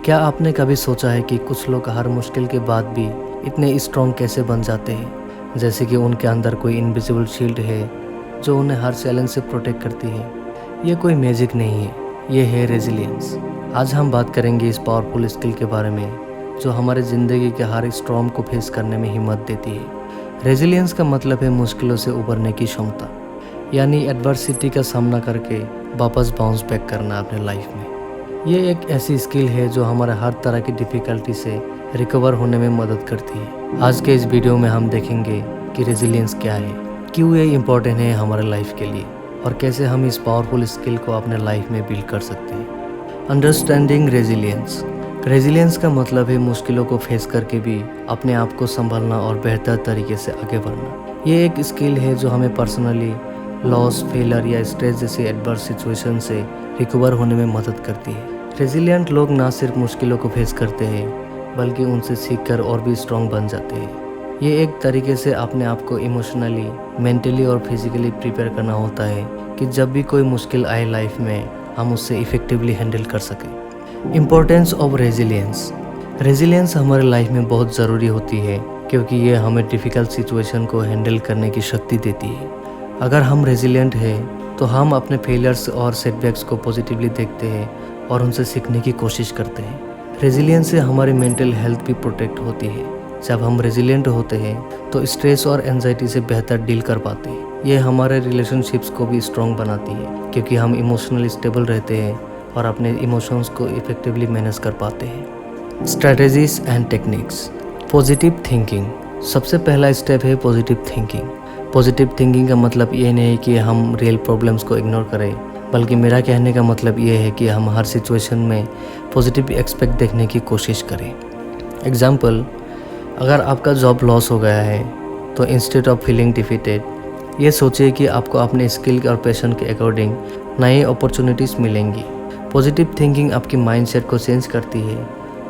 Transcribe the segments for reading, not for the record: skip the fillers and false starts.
क्या आपने कभी सोचा है कि कुछ लोग हर मुश्किल के बाद भी इतने स्ट्रॉन्ग कैसे बन जाते हैं, जैसे कि उनके अंदर कोई इनविजिबल शील्ड है जो उन्हें हर चैलेंज से प्रोटेक्ट करती है। ये कोई मैजिक नहीं है, ये है रेजिलियंस। आज हम बात करेंगे इस पावरफुल स्किल के बारे में जो हमारे ज़िंदगी के हर स्टॉर्म को फेस करने में हिम्मत देती है। रेजिलियंस का मतलब है मुश्किलों से उबरने की क्षमता, यानी एडवर्सिटी का सामना करके वापस बाउंस बैक करना अपने लाइफ में। ये एक ऐसी स्किल है जो हमारे हर तरह की डिफ़िकल्टी से रिकवर होने में मदद करती है। आज के इस वीडियो में हम देखेंगे कि रेजिलियंस क्या है, क्यों ये इम्पोर्टेंट है हमारे लाइफ के लिए, और कैसे हम इस पावरफुल स्किल को अपने लाइफ में बिल्ड कर सकते हैं। Understanding resilience. रेजिलियंस का मतलब है मुश्किलों को फेस करके भी अपने आप को संभालना और बेहतर तरीके से आगे बढ़ना। ये एक स्किल है जो हमें पर्सनली लॉस, फेलर या स्ट्रेस जैसे एडवर्स सिचुएशन से रिकवर होने में मदद करती है। रेजिलियंट लोग ना सिर्फ मुश्किलों को फेस करते हैं बल्कि उनसे सीखकर और भी स्ट्रॉन्ग बन जाते हैं। ये एक तरीके से अपने आप को इमोशनली, मेंटली और फिजिकली प्रिपेयर करना होता है कि जब भी कोई मुश्किल आए लाइफ में हम उससे इफ़ेक्टिवली हैंडल कर सकें। Importance of resilience. रेजिलियंस हमारे लाइफ में बहुत ज़रूरी होती है क्योंकि ये हमें डिफ़िकल्ट सिचुएशन को हैंडल करने की शक्ति देती है। अगर हम रेजिलियंट हैं तो हम अपने फेलियर्स और सेटबैक्स को पॉजिटिवली देखते हैं और उनसे सीखने की कोशिश करते हैं। रेजिलियंस से हमारी मेंटल हेल्थ भी प्रोटेक्ट होती है। जब हम रेजिलियंट होते हैं तो स्ट्रेस और एंजाइटी से बेहतर डील कर पाते हैं। ये हमारे रिलेशनशिप्स को भी स्ट्रॉन्ग बनाती है क्योंकि हम इमोशनली स्टेबल रहते हैं और अपने इमोशंस को इफेक्टिवली मैनेज कर पाते हैं। Strategies and techniques. Positive thinking. सबसे पहला स्टेप है पॉजिटिव थिंकिंग। पॉजिटिव थिंकिंग का मतलब ये नहीं कि हम रियल प्रॉब्लम्स को इग्नोर करें, बल्कि मेरा कहने का मतलब ये है कि हम हर सिचुएशन में पॉजिटिव एक्सपेक्ट देखने की कोशिश करें। एग्जाम्पल, अगर आपका जॉब लॉस हो गया है तो इंस्टेड ऑफ फीलिंग डिफीटेड, ये सोचिए कि आपको अपने स्किल और पैशन के अकॉर्डिंग नई अपॉर्चुनिटीज़ मिलेंगी। पॉजिटिव थिंकिंग आपकी माइंडसेट को चेंज करती है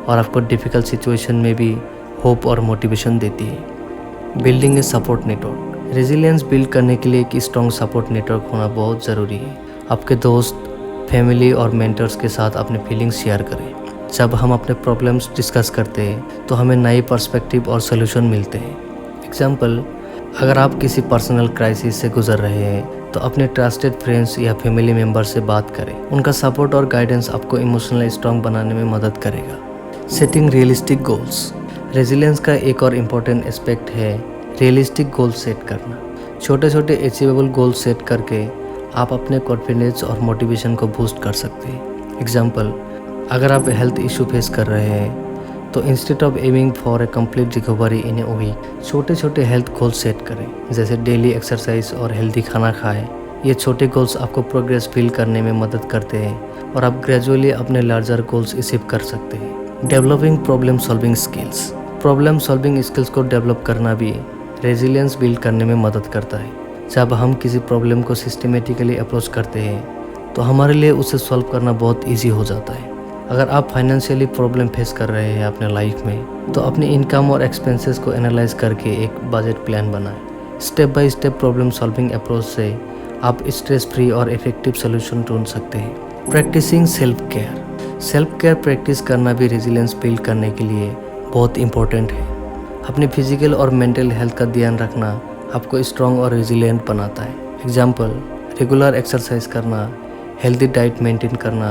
और आपको डिफ़िकल्ट सिचुएशन में भी होप और मोटिवेशन देती है। Building a support network. Resilience build करने के लिए एक स्ट्रॉन्ग सपोर्ट नेटवर्क होना बहुत ज़रूरी है। आपके दोस्त, फैमिली और मेंटर्स के साथ अपने फीलिंग्स शेयर करें। जब हम अपने प्रॉब्लम्स डिस्कस करते हैं तो हमें नए पर्सपेक्टिव और सॉल्यूशन मिलते हैं। एग्जाम्पल, अगर आप किसी पर्सनल क्राइसिस से गुजर रहे हैं तो अपने ट्रस्टेड फ्रेंड्स या फैमिली मेम्बर से बात करें। उनका सपोर्ट और गाइडेंस आपको इमोशनली स्ट्रॉन्ग बनाने में मदद करेगा। Setting realistic goals. रेजिलियंस का एक और इम्पोर्टेंट एस्पेक्ट है रियलिस्टिक गोल सेट करना। छोटे छोटे अचीवेबल गोल सेट करके आप अपने कॉन्फिडेंस और मोटिवेशन को बूस्ट कर सकते हैं। एग्जाम्पल, अगर आप हेल्थ इशू फेस कर रहे हैं तो instead of aiming for a complete recovery in a week, छोटे छोटे हेल्थ गोल सेट करें, जैसे डेली एक्सरसाइज और हेल्दी खाना खाएं। ये छोटे गोल्स आपको प्रोग्रेस फील करने में मदद करते हैं और आप ग्रेजुअली अपने लार्जर गोल्स अचीव कर सकते हैं। Developing problem solving skills. Problem solving skills को डेवलप करना भी रेजिलियंस बिल्ड करने में मदद करता है। जब हम किसी प्रॉब्लम को सिस्टमेटिकली अप्रोच करते हैं तो हमारे लिए उसे सॉल्व करना बहुत इजी हो जाता है। अगर आप फाइनेंशियली प्रॉब्लम फेस कर रहे हैं अपने लाइफ में तो अपनी इनकम और एक्सपेंसेस को एनालाइज करके एक बजट प्लान बनाएं। Step by step problem solving approach से आप स्ट्रेस फ्री और इफेक्टिव सोल्यूशन ढूंढ सकते हैं। Practising self care. Self care practice करना भी रेजिलियंस बिल्ड करने के लिए बहुत इंपॉर्टेंट है। अपनी फिजिकल और मेंटल हेल्थ का ध्यान रखना आपको स्ट्रॉन्ग और रेजिलियंट बनाता है। एग्जाम्पल, रेगुलर एक्सरसाइज करना, हेल्दी डाइट मेंटेन करना,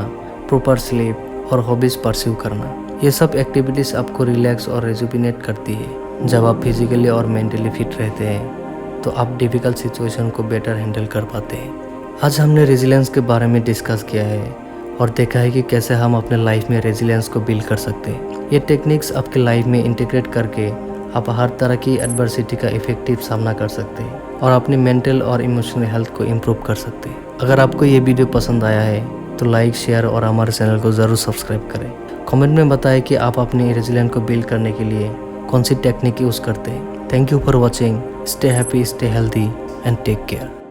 प्रॉपर स्लीप और हॉबीज़ परस्यू करना, ये सब एक्टिविटीज़ आपको रिलैक्स और रेजुविनेट करती है। जब आप फिजिकली और मेंटली फिट रहते हैं तो आप डिफ़िकल्ट सिचुएशन को बेटर हैंडल कर पाते हैं। आज हमने रेजिलियंस के बारे में डिस्कस किया है और देखा है कि कैसे हम अपने लाइफ में रेजिलियंस को बिल्ड कर सकते हैं। ये टेक्निक्स आपके लाइफ में इंटीग्रेट करके आप हर तरह की एडवर्सिटी का इफेक्टिव सामना कर सकते हैं और अपनी मेंटल और इमोशनल हेल्थ को इम्प्रूव कर सकते हैं। अगर आपको ये वीडियो पसंद आया है तो लाइक, शेयर और हमारे चैनल को ज़रूर सब्सक्राइब करें। कमेंट में बताएं कि आप अपनी रेजिलियंस को बिल्ड करने के लिए कौन सी टेक्निक यूज़ करते हैं। Thank you for watching. Stay happy, stay healthy and take care.